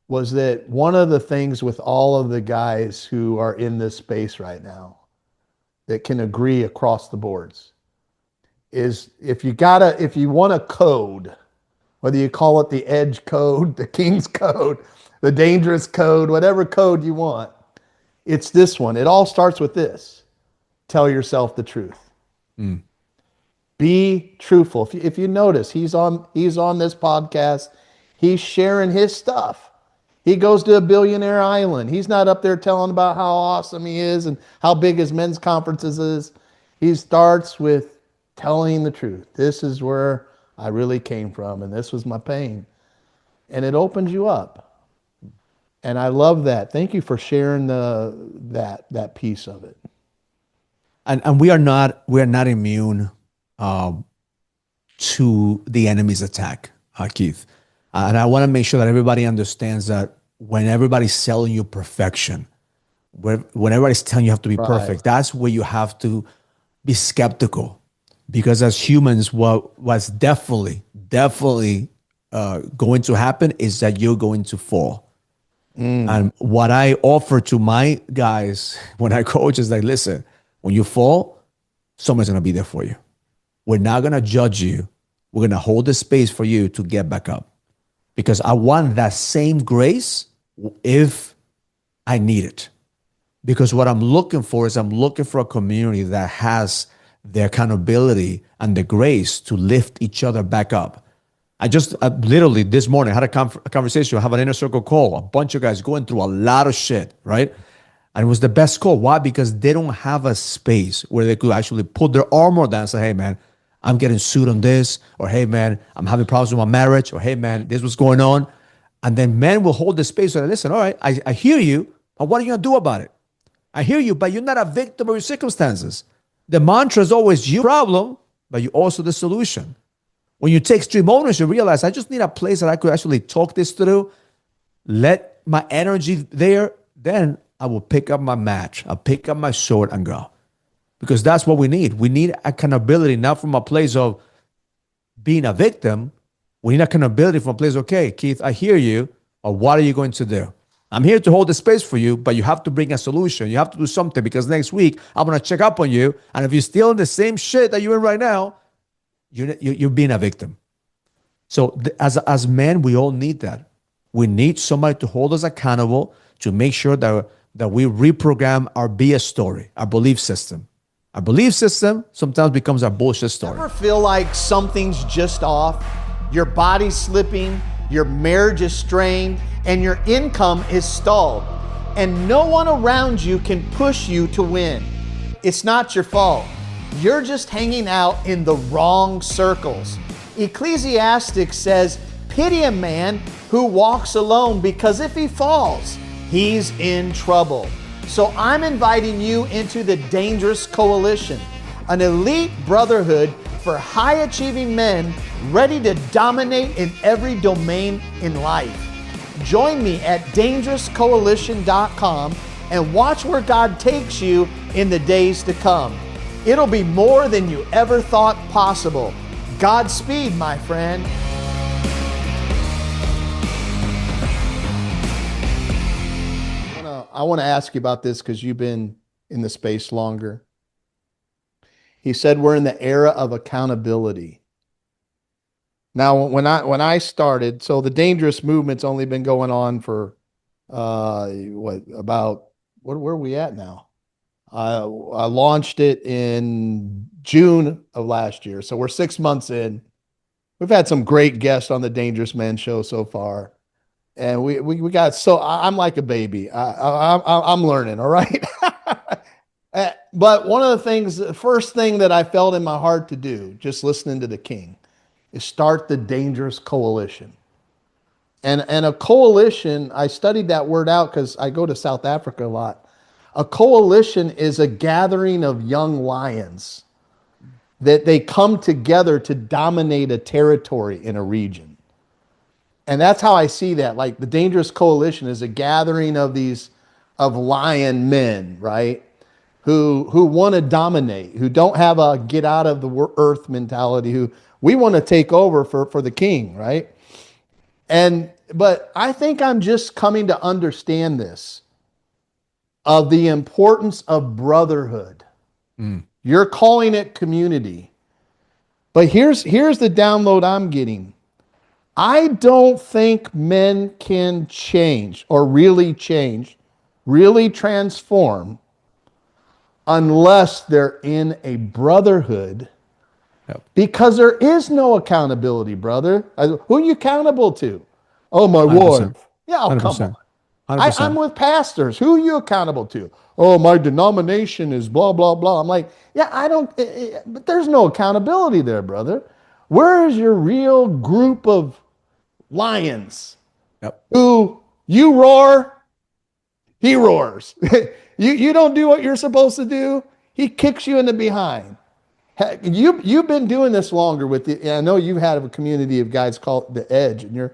Was that one of the things with all of the guys who are in this space right now that can agree across the boards is if you want a code, whether you call it the edge code, the king's code, the dangerous code, whatever code you want, it's this one. It all starts with this. Tell yourself the truth. Mm. Be truthful. If you notice, he's on this podcast. He's sharing his stuff. He goes to a billionaire island. He's not up there telling about how awesome he is and how big his men's conferences is. He starts with telling the truth. This is where I really came from, and this was my pain. And it opens you up. And I love that. Thank you for sharing that piece of it. And we are not immune um, to the enemy's attack, Keith. And I want to make sure that everybody understands that when everybody's selling you perfection, when everybody's telling you have to be perfect, that's where you have to be skeptical. Because as humans, what's definitely going to happen is that you're going to fall. And what I offer to my guys when I coach is like, listen, when you fall, someone's going to be there for you. We're not going to judge you. We're going to hold the space for you to get back up. Because I want that same grace if I need it. Because what I'm looking for is I'm looking for a community that has the accountability and the grace to lift each other back up. I just literally this morning had a conversation. I have an inner circle call, a bunch of guys going through a lot of shit, right? And it was the best call. Why? Because they don't have a space where they could actually put their armor down and say, hey, man, I'm getting sued on this. Or, hey, man, I'm having problems with my marriage. Or, hey, man, this was going on. And then men will hold the space and listen, all right, I hear you, but what are you going to do about it? I hear you, but you're not a victim of your circumstances. The mantra is always you problem, but you also the solution. When you take extreme ownership, you realize I just need a place that I could actually talk this through, let my energy there, then I will pick up my match. I'll pick up my sword and go. Because that's what we need. We need accountability, not from a place of being a victim. We need accountability from a place, okay, Keith, I hear you, or what are you going to do? I'm here to hold the space for you, but you have to bring a solution. You have to do something because next week I'm going to check up on you. And if you're still in the same shit that you're in right now, you're being a victim. So as men, we all need that. We need somebody to hold us accountable to make sure that we reprogram our BS story, our belief system. Our belief system sometimes becomes our bullshit story. Ever feel like something's just off? Your body's slipping, your marriage is strained, and your income is stalled. And no one around you can push you to win. It's not your fault. You're just hanging out in the wrong circles. Ecclesiastes says, pity a man who walks alone, because if he falls, he's in trouble. So I'm inviting you into the Dangerous Coalition, an elite brotherhood for high-achieving men ready to dominate in every domain in life. Join me at dangerouscoalition.com and watch where God takes you in the days to come. It'll be more than you ever thought possible. Godspeed, my friend. I want to ask you about this because you've been in the space longer. He said we're in the era of accountability. Now, when I started, so the dangerous movement's only been going on for where are we at now? I launched it in June of last year, so we're 6 months in. We've had some great guests on the Dangerous Men show so far, and we got I'm like a baby. I'm learning, all right. But one of the first thing that I felt in my heart to do, just listening to the King, is start the Dangerous Coalition. And a coalition, I studied that word out because I go to South Africa a lot. A coalition is a gathering of young lions that they come together to dominate a territory in a region. And that's how I see that. Like the Dangerous Coalition is a gathering of lion men, right? Who want to dominate, who don't have a get out of the earth mentality, who we want to take over for the King, right? But I think I'm just coming to understand this, of the importance of brotherhood. You're calling it community. But here's the download I'm getting. I don't think men can change, really transform, unless they're in a brotherhood. Yep. Because there is no accountability, brother. Who are you accountable to? Oh, my 100%. wife. Yeah, oh, come on. 100%. 100%. I'm with pastors. Who are you accountable to? Oh, my denomination is blah, blah, blah. I'm like, yeah, I don't, but there's no accountability there, brother. Where is your real group of lions Yep. who you roar, he roars. You don't do what you're supposed to do, he kicks you in the behind. You've been doing this longer with the. I know you had a community of guys called the Edge, and you're.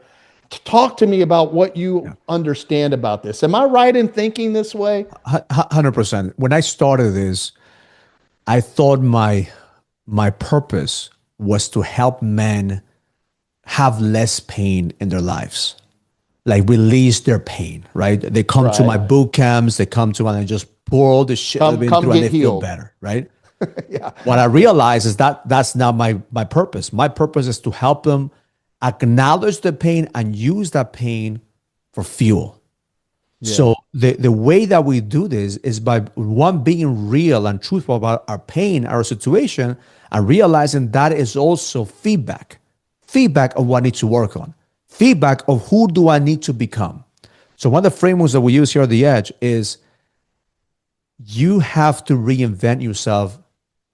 Talk to me about what you Yeah. understand about this. Am I right in thinking this way? 100%. When I started this, I thought my purpose was to help men have less pain in their lives, like release their pain, right? They come to my Right. boot camps, they come to and I just pour all the shit they've been Come through and get they feel healed. better, right? Yeah. What I realize is that that's not my purpose. My purpose is to help them acknowledge the pain and use that pain for fuel. Yeah. So the way that we do this is by one being real and truthful about our pain, our situation, and realizing that is also feedback of what I need to work on, feedback of who do I need to become. So one of the frameworks that we use here at the Edge is you have to reinvent yourself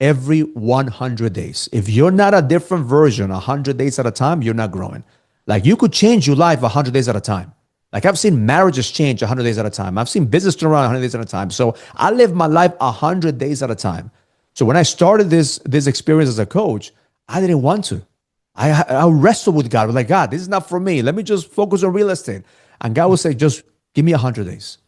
every 100 days. If you're not a different version 100 days at a time, you're not growing. Like you could change your life 100 days at a time. Like I've seen marriages change 100 days at a time. I've seen business turn around 100 days at a time. So I live my life 100 days at a time. So when I started this experience as a coach, I didn't want to. I wrestled with God. I was like, God, this is not for me. Let me just focus on real estate. And God would say, just give me 100 days.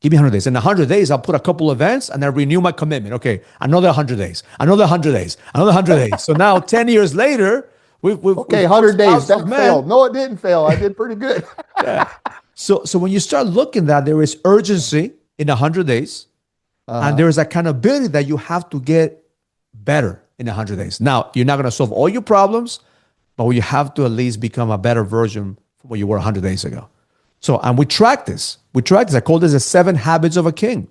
Give me 100 days. In 100 days, I'll put a couple events and I renew my commitment. Okay, another 100 days, another 100 days, another 100 days. So now 10 years later, we've Okay, 100 days. thousands of That men. failed. No, it didn't fail. I did pretty good. So when you start looking that there is urgency in 100 days, and there is accountability that you have to get better in 100 days. Now, you're not going to solve all your problems, but you have to at least become a better version from what you were 100 days ago. So, and we track this. We track this. I call this the 7 habits of a king.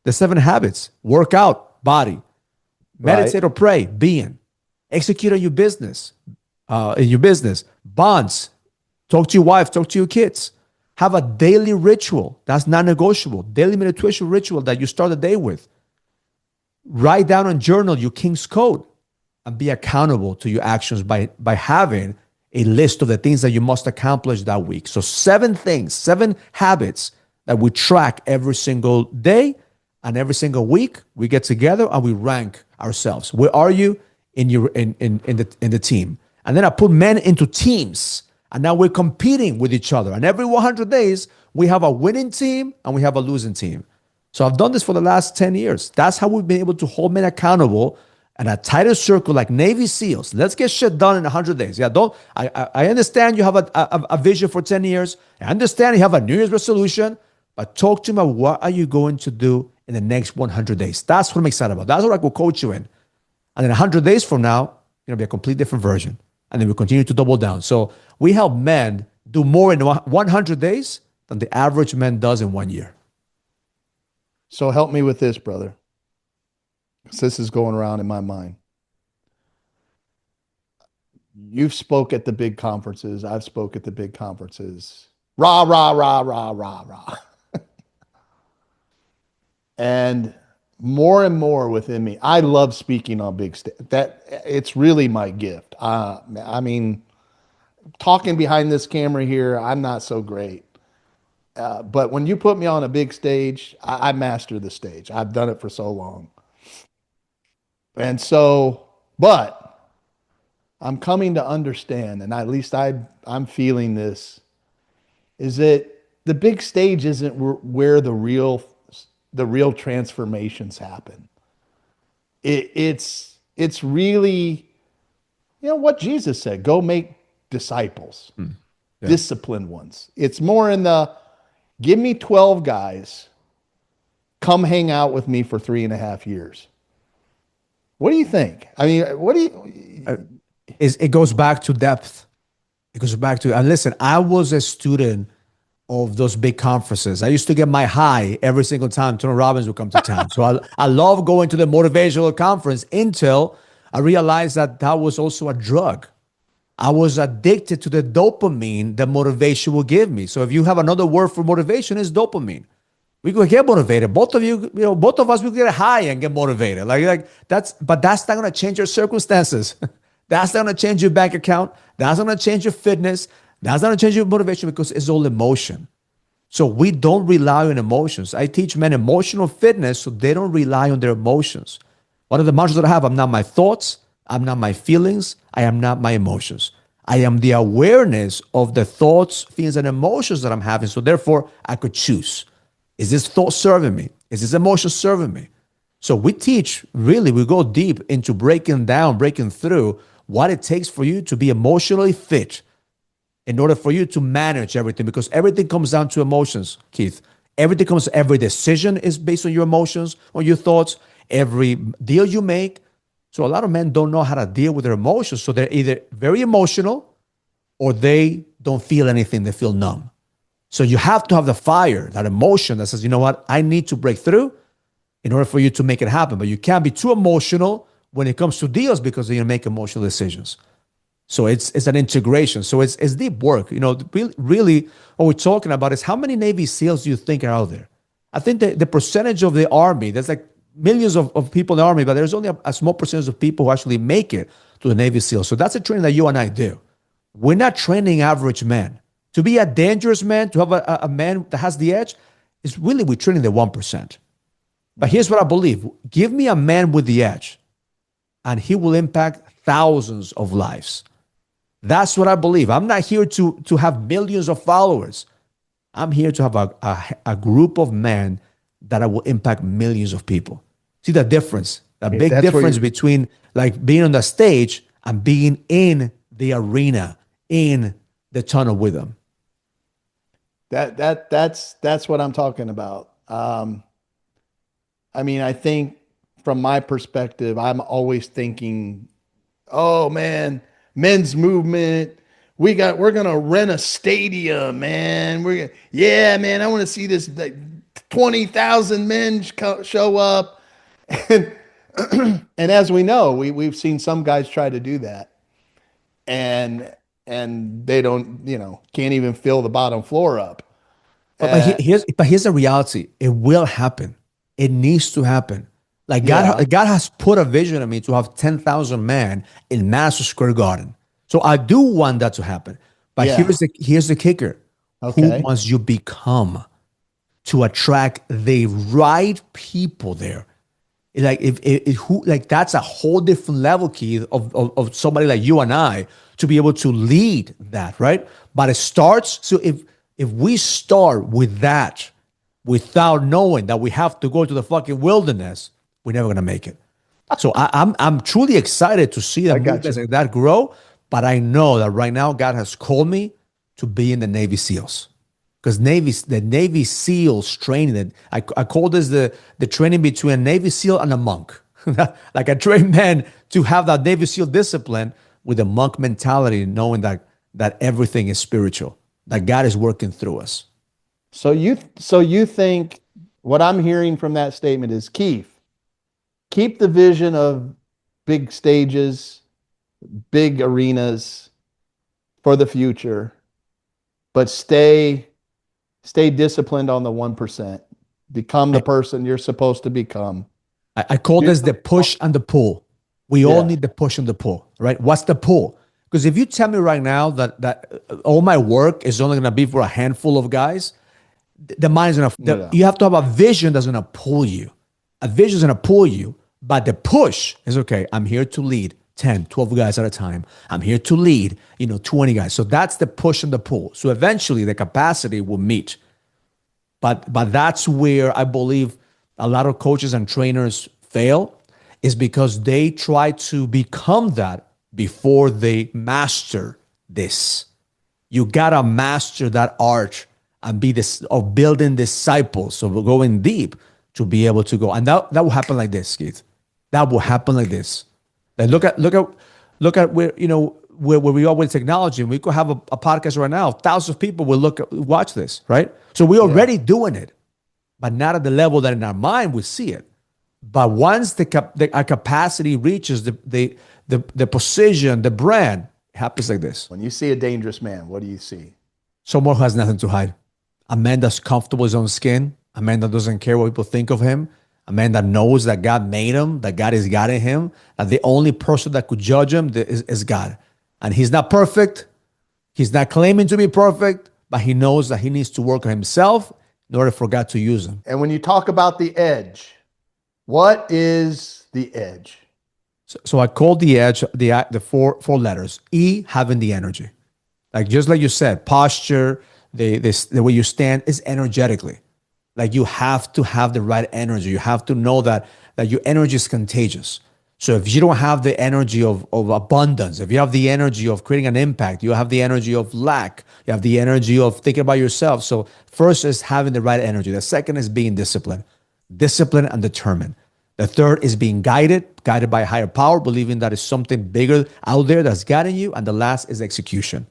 The 7 habits: work out, body; meditate Right. or pray, being; execute on your business, bonds; talk to your wife, talk to your kids; have a daily ritual that's non-negotiable, daily meditation ritual that you start the day with; write down and journal your king's code, and be accountable to your actions by having a list of the things that you must accomplish that week. So 7 things, 7 habits that we track every single day, and every single week we get together and we rank ourselves. Where are you in the team? And then I put men into teams, and now we're competing with each other. And every 100 days we have a winning team and we have a losing team. So I've done this for the last 10 years. That's how we've been able to hold men accountable and a tighter circle like Navy SEALs. Let's get shit done in 100 days. Yeah, don't. I understand you have a vision for 10 years. I understand you have a New Year's resolution, but talk to me about what are you going to do in the next 100 days. That's what I'm excited about. That's what I will coach you in. And then 100 days from now, you're going to be a complete different version. And then we continue to double down. So we help men do more in 100 days than the average man does in 1 year. So help me with this, brother. Because this is going around in my mind. You've spoke at the big conferences. I've spoke at the big conferences. Rah, rah, rah, rah, rah, rah. And more within me, I love speaking on big stage. That it's really my gift. I mean, talking behind this camera here, I'm not so great. But when you put me on a big stage, I master the stage. I've done it for so long. And so, but I'm coming to understand, and at least I'm feeling this, is that the big stage isn't where the real transformations happen. It's really, what Jesus said: go make disciples, disciplined ones. It's more in the give me 12 guys, come hang out with me for 3.5 years. What do you think? I mean, what do you? It goes back to depth. It goes back to, and listen, I was a student of those big conferences. I used to get my high every single time Tony Robbins would come to town. So I love going to the motivational conference until I realized that was also a drug. I was addicted to the dopamine that motivation will give me. So if you have another word for motivation, is dopamine. We could get motivated. Both of you, both of us, we could get high and get motivated. But that's not gonna change your circumstances. That's not gonna change your bank account. That's not gonna change your fitness. That's not gonna change your motivation because it's all emotion. So we don't rely on emotions. I teach men emotional fitness so they don't rely on their emotions. One of the mantras that I have, I'm not my thoughts, I'm not my feelings, I am not my emotions. I am the awareness of the thoughts, feelings, and emotions that I'm having. So therefore, I could choose. Is this thought serving me? Is this emotion serving me? So we teach, really, we go deep into breaking down, breaking through what it takes for you to be emotionally fit in order for you to manage everything, because everything comes down to emotions, Keith. Every decision is based on your emotions, on your thoughts, every deal you make. So a lot of men don't know how to deal with their emotions. So they're either very emotional or they don't feel anything. They feel numb. So you have to have the fire, that emotion that says, you know what, I need to break through in order for you to make it happen. But you can't be too emotional when it comes to deals because then you make emotional decisions. So it's an integration. So it's deep work. Really what we're talking about is how many Navy SEALs do you think are out there? I think the percentage of the Army, there's like millions of people in the Army, but there's only a small percentage of people who actually make it to the Navy SEALs. So that's a training that you and I do. We're not training average men. To be a dangerous man, to have a man that has the edge, is really we're training the 1%. But here's what I believe. Give me a man with the edge, and he will impact thousands of lives. That's what I believe. I'm not here to have millions of followers. I'm here to have a group of men that will impact millions of people. See the difference? The big difference between like being on the stage and being in the arena, in the tunnel with them. That's what I'm talking about. I mean, I think from my perspective, I'm always thinking, oh man, men's movement. We're gonna rent a stadium, man. Man, I want to see this, like, 20,000 men show up. And, and as we know, we've seen some guys try to do that. And they don't, can't even fill the bottom floor up. Here's the reality. It will happen. It needs to happen. Like Yeah. God has put a vision in me to have 10,000 men in Madison Square Garden. So I do want that to happen. But Yeah. here's the kicker. Who Okay. must you become to attract the right people there? Like that's a whole different level, Keith, of somebody like you and I to be able to lead that, right? But it starts. So if we start with that without knowing that we have to go to the fucking wilderness, we're never gonna make it. So I'm truly excited to see the movements like that grow. But I know that right now God has called me to be in the Navy SEALs. Because the Navy SEALs training, I call this the training between a Navy SEAL and a monk. Like I train men to have that Navy SEAL discipline with a monk mentality, knowing that everything is spiritual, that God is working through us. So you think what I'm hearing from that statement is, Keith, keep the vision of big stages, big arenas for the future, but stay disciplined on the 1%. Become the person you're supposed to become. I call this the push and the pull. We all need the push and the pull, right? What's the pull? Because if you tell me right now that all my work is only going to be for a handful of guys, the mind is going to, you have to have a vision that's going to pull you. A vision is going to pull you, but the push is, okay, I'm here to lead 10, 12 guys at a time. I'm here to lead, 20 guys. So that's the push and the pull. So eventually the capacity will meet. But that's where I believe a lot of coaches and trainers fail, is because they try to become that before they master this. You gotta master that art and be this of building disciples, of going deep to be able to go. And that will happen like this, Keith. That will happen like this. Like look at where where we are with technology. And we could have a podcast right now. Thousands of people will watch this, right? So we're already doing it, but not at the level that in our mind we see it. But once our capacity reaches the precision, the brand, It happens like this. When you see a dangerous man, what do you see? Someone who has nothing to hide. A man that's comfortable in his own skin. A man that doesn't care what people think of him. A man that knows that God made him, that God is guiding him, that the only person that could judge him is God. And he's not perfect. He's not claiming to be perfect, but he knows that he needs to work on himself in order for God to use him. And when you talk about the edge, what is the edge? So I called the edge the four letters. E, having the energy. Like just like you said, posture, the way you stand is energetically. Like you have to have the right energy. You have to know that your energy is contagious. So if you don't have the energy of abundance, if you have the energy of creating an impact, you have the energy of lack, you have the energy of thinking about yourself. So first is having the right energy. The second is being disciplined and determined. The third is being guided by a higher power, believing that is something bigger out there that's guiding you. And the last is execution.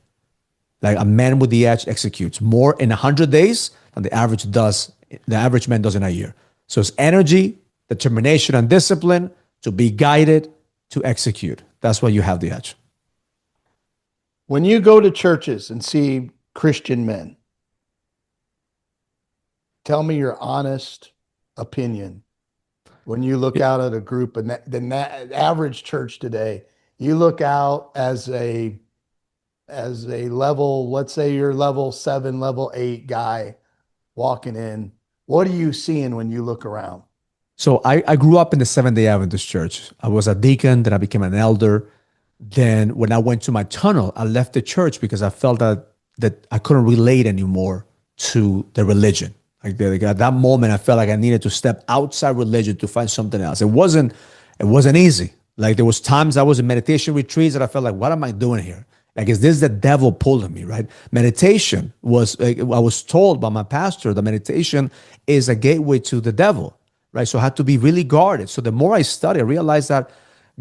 Like a man with the edge executes more in 100 days than the average man does in a year. So it's energy, determination, and discipline to be guided to execute. That's why you have the edge. When you go to churches and see Christian men, tell me your honest opinion. When you look out at a group, and the average church today, you look out as a level, let's say you're level 7, level 8 guy walking in. What are you seeing when you look around? So I grew up in the Seventh-day Adventist church. I was a deacon, then I became an elder. Then when I went to my tunnel, I left the church because I felt that I couldn't relate anymore to the religion. Like at that moment, I felt like I needed to step outside religion to find something else. It wasn't easy. Like there was times I was in meditation retreats that I felt like, what am I doing here? Like, is this the devil pulling me, right? Meditation was, I was told by my pastor that meditation is a gateway to the devil, right? So I had to be really guarded. So the more I studied, I realized that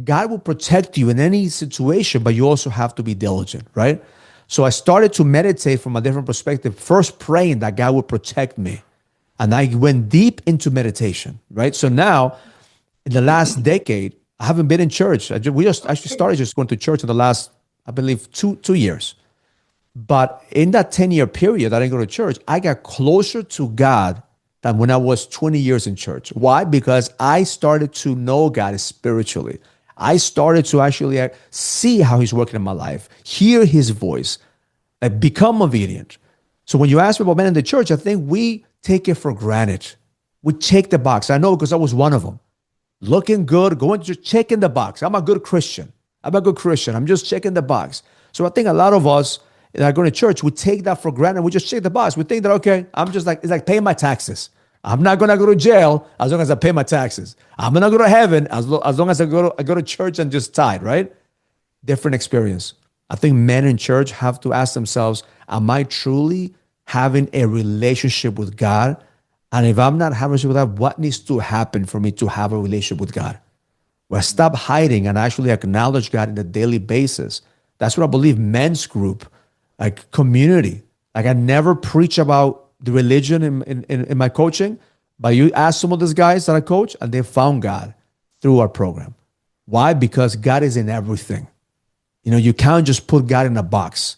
God will protect you in any situation, but you also have to be diligent, right? So I started to meditate from a different perspective, first praying that God would protect me. And I went deep into meditation, right? So now, in the last decade, I haven't been in church. We just actually started just going to church in the last, I believe, two years. But in that 10-year period that I didn't go to church, I got closer to God than when I was 20 years in church. Why? Because I started to know God spiritually. I started to actually see how he's working in my life, hear his voice, become obedient. So when you ask me about men in the church, I think we take it for granted. We check the box. I know because I was one of them. Looking good, going just checking the box. I'm a good Christian. I'm just checking the box. So I think a lot of us that are going to church, we take that for granted. We just check the box. We think that, okay, it's like paying my taxes. I'm not going to go to jail as long as I pay my taxes. I'm going to go to heaven as long as I go to church and just tithe, right? Different experience. I think men in church have to ask themselves, am I truly having a relationship with God? And if I'm not having a relationship with God, what needs to happen for me to have a relationship with God? Where I stop hiding and actually acknowledge God on a daily basis. That's what I believe men's group, like community. Like I never preach about the religion in my coaching, but you ask some of those guys that I coach and they found God through our program. Why? Because God is in everything. You know, you can't just put God in a box.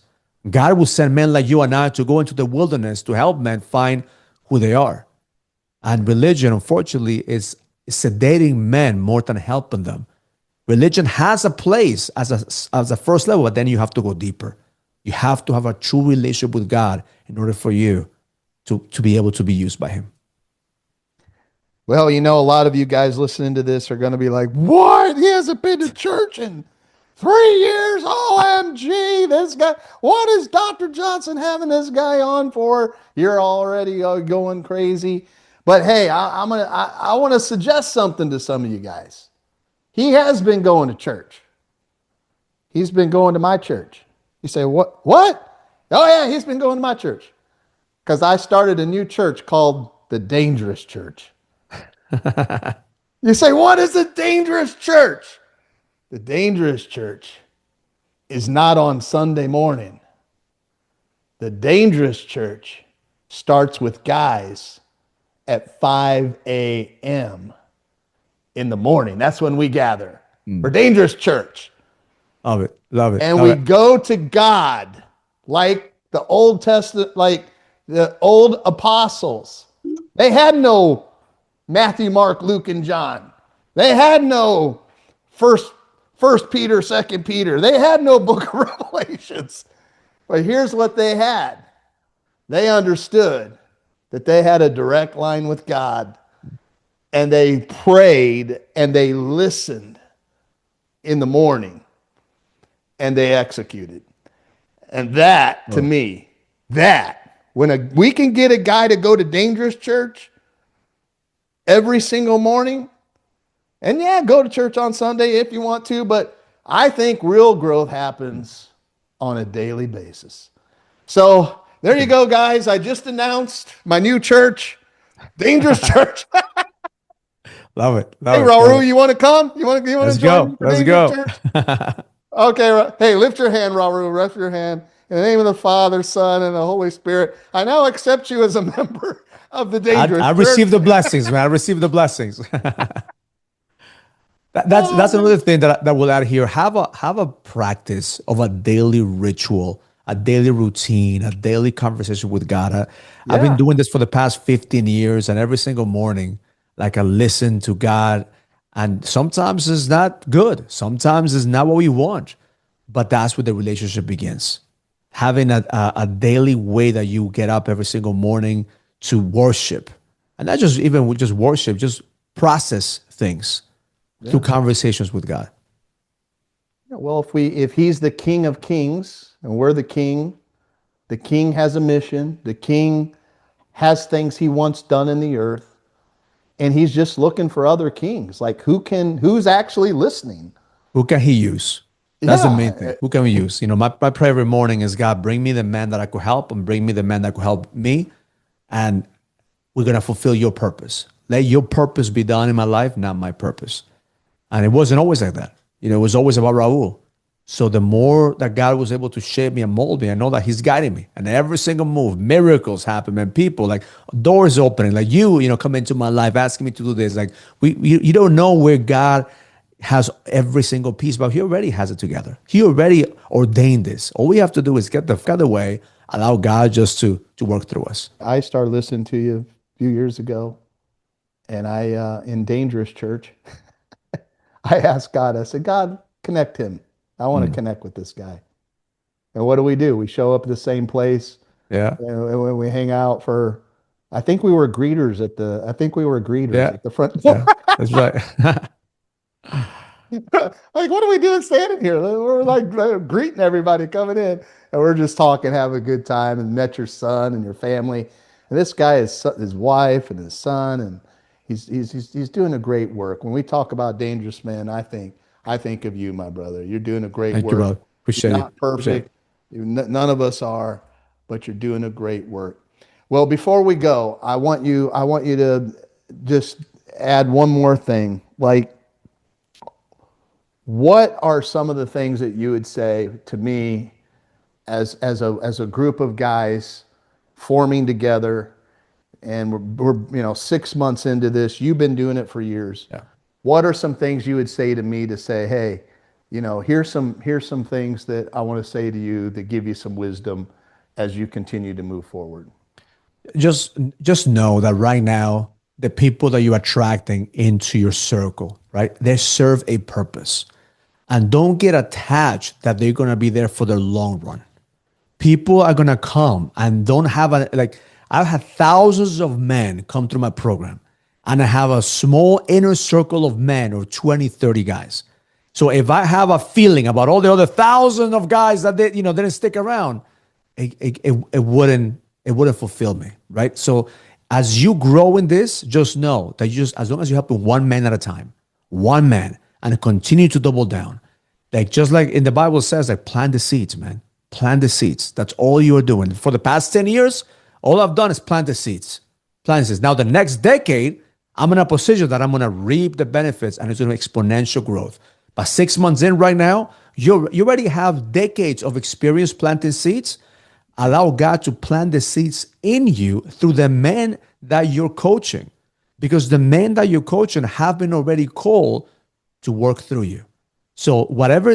God will send men like you and I to go into the wilderness to help men find who they are. And religion, unfortunately, is sedating men more than helping them. Religion has a place as a first level, but then you have to go deeper. You have to have a true relationship with God in order for you to be able to be used by him. Well, you know, a lot of you guys listening to this are going to be like, what? He hasn't been to church in 3 years? OMG, this guy, what is Dr. Johnson having this guy on for? You're already going crazy. But hey, I want to suggest something to some of you guys. He has been going to church. He's been going to my church. You say, what? What? Oh yeah, he's been going to my church. Because I started a new church called the Dangerous Church. You say, what is the Dangerous Church? The Dangerous Church is not on Sunday morning. The Dangerous Church starts with guys at 5 a.m. in the morning. That's when we gather. We're Dangerous Church. Love it. Love it. And Love we it. go to God like the Old Testament, like the old apostles. They had no Matthew, Mark, Luke, and John. They had no first Peter, second Peter. They had no book of Revelations. But here's what they had. They understood that they had a direct line with God, and they prayed and they listened in the morning and they executed. And that, to Oh, me, that we can get a guy to go to dangerous church every single morning, and yeah, go to church on Sunday if you want to, but I think real growth happens on a daily basis. So there you go, guys. I just announced my new church, Dangerous Church. love it. Hey, Love it. Love Raul, it. you want to Let's join me go. for Let's Dangerous go. Church? Okay, hey, lift your hand, Raul. Lift your hand. In the name of the Father, Son, and the Holy Spirit, I now accept you as a member of the Dangerous I Church. received the blessings, man. I received the blessings. That's Oh, another thing that we'll add here. Have a practice of a daily ritual, a daily routine, a daily conversation with God. I've been yeah. doing this for the past 15 years, and every single morning, like I listen to God, and sometimes it's not good. Sometimes it's not what we want, but that's where the relationship begins. Having a daily way that you get up every single morning to worship, and not just even with just worship, just process things through Yeah. conversations with God. Well, if he's the King of Kings and we're the king has a mission, the king has things he wants done in the earth, and he's just looking for other kings. Like who's actually listening? Who can He use? That's the main thing. Yeah. Who can we use? My prayer every morning is, God, bring me the man that I could help and bring me the man that could help me. And we're going to fulfill your purpose. Let your purpose be done in my life, not my purpose. And it wasn't always like that. It was always about Raul. So the more that God was able to shape me and mold me, I know that He's guiding me. And every single move, miracles happen, and people like doors opening, like come into my life asking me to do this. Like you don't know where God has every single piece, but He already has it together. He already ordained this. All we have to do is get the other way, allow God just to work through us. I started listening to you a few years ago, and I in Dangerous Church, I asked God. I said, God, connect him. I want to Mm. connect with this guy. And what do? We show up at the same place, Yeah. and when we hang out for, I think we were greeters at the. I think we were greeters Yeah. at the front door. Yeah. That's right. Like, what are we doing standing here? We're like greeting everybody coming in, and we're just talking, having a good time, and met your son and your family. And this guy is his wife and his son, and he's doing a great work. When we talk about dangerous men, I think of you, my brother. You're doing a great Thank you, work. brother. You're Appreciate you. not Appreciate it. perfect. None of us are, but you're doing a great work. Well, before we go, I want you to just add one more thing. Like, what are some of the things that you would say to me as a group of guys forming together, and we're 6 months into this? You've been doing it for years. Yeah. What are some things you would say to me to say, hey, here's some things that I want to say to you that give you some wisdom as you continue to move forward? Just know that right now, the people that you're attracting into your circle, right? They serve a purpose. And don't get attached that they're gonna be there for the long run. People are gonna come and don't have I've had thousands of men come through my program, and I have a small inner circle of men, or 20, 30 guys. So if I have a feeling about all the other thousands of guys that didn't stick around, it wouldn't fulfill me, right? So as you grow in this, just know that as long as you help one man at a time, one man, and continue to double down, like just like in the Bible says, like plant the seeds, man. Plant the seeds. That's all you are doing. For the past 10 years, all I've done is plant the seeds. Plant the seeds. Now the next decade, I'm in a position that I'm gonna reap the benefits, and it's gonna be exponential growth. But 6 months in right now, you already have decades of experience planting seeds. Allow God to plant the seeds in you through the men that you're coaching, because the men that you're coaching have been already called to work through you. So whatever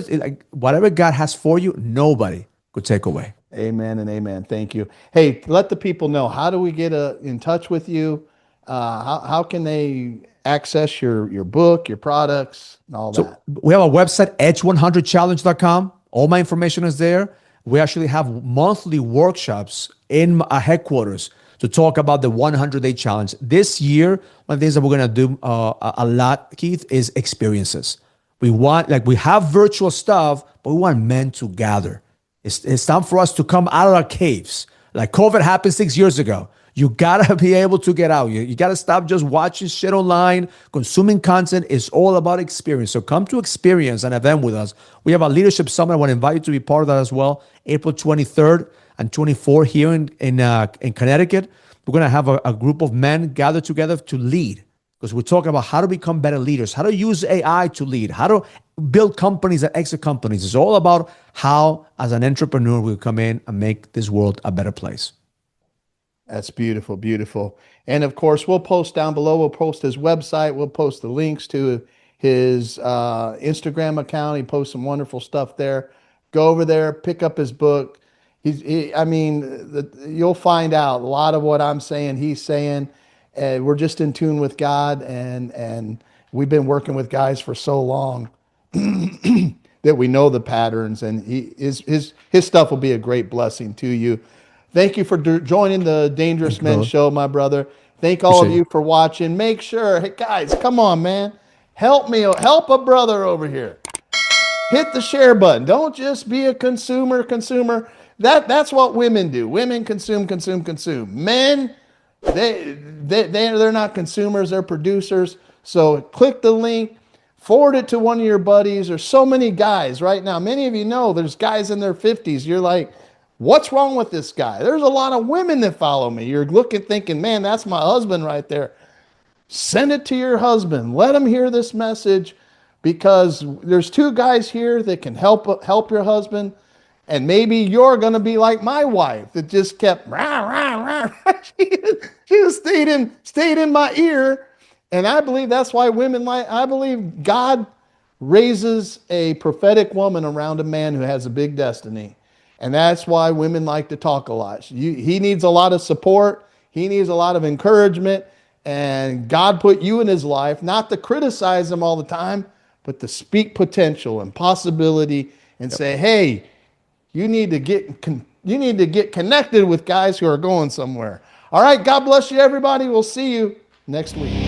God has for you, nobody could take away. Amen and amen. Thank you. Hey, let the people know, how do we get in touch with you? How can they access your book, your products, and all So that? we have a website, edge100challenge.com. All my information is there. We actually have monthly workshops in our headquarters to talk about the 100-day challenge. This year, one of the things that we're going to do a lot, Keith, is experiences. We have virtual stuff, but we want men to gather. It's time for us to come out of our caves. Like COVID happened 6 years ago. You gotta be able to get out. You gotta stop just watching shit online, consuming content. It's all about experience. So come to experience an event with us. We have a leadership summit. I want to invite you to be part of that as well. April 23rd and 24th here in Connecticut. We're gonna have a group of men gathered together to lead, because we're talking about how to become better leaders, how to use AI to lead, how to build companies and exit companies. It's all about how, as an entrepreneur, we come in and make this world a better place. That's beautiful, beautiful. And of course, we'll post down below. We'll post his website. We'll post the links to his Instagram account. He posts some wonderful stuff there. Go over there, pick up his book. I mean, you'll find out a lot of what I'm saying, he's saying. And we're just in tune with God, and we've been working with guys for so long that we know the patterns, and his stuff will be a great blessing to you. Thank you for joining the Thank Dangerous you, Men brother. Show, my brother. Thank all of Appreciate you. you for watching. Make sure, hey guys, come on, man, help me, help a brother over here. Hit the share button. Don't just be a consumer. That's what women do. Women consume, consume, consume. Men, they're not consumers, they're producers. So click the link, forward it to one of your buddies. There's so many guys right now. Many of you know there's guys in their 50s. You're like, what's wrong with this guy? There's a lot of women that follow me. You're looking, thinking, man, that's my husband right there. Send it to your husband. Let him hear this message, because there's two guys here that can help your husband. And maybe you're going to be like my wife that just kept rah, rah, rah. she just stayed in my ear. And I believe that's why I believe God raises a prophetic woman around a man who has a big destiny. And that's why women like to talk a lot. He needs a lot of support. He needs a lot of encouragement. And God put you in his life, not to criticize him all the time, but to speak potential and possibility and say, hey, you need to get connected with guys who are going somewhere. All right, God bless you, everybody. We'll see you next week.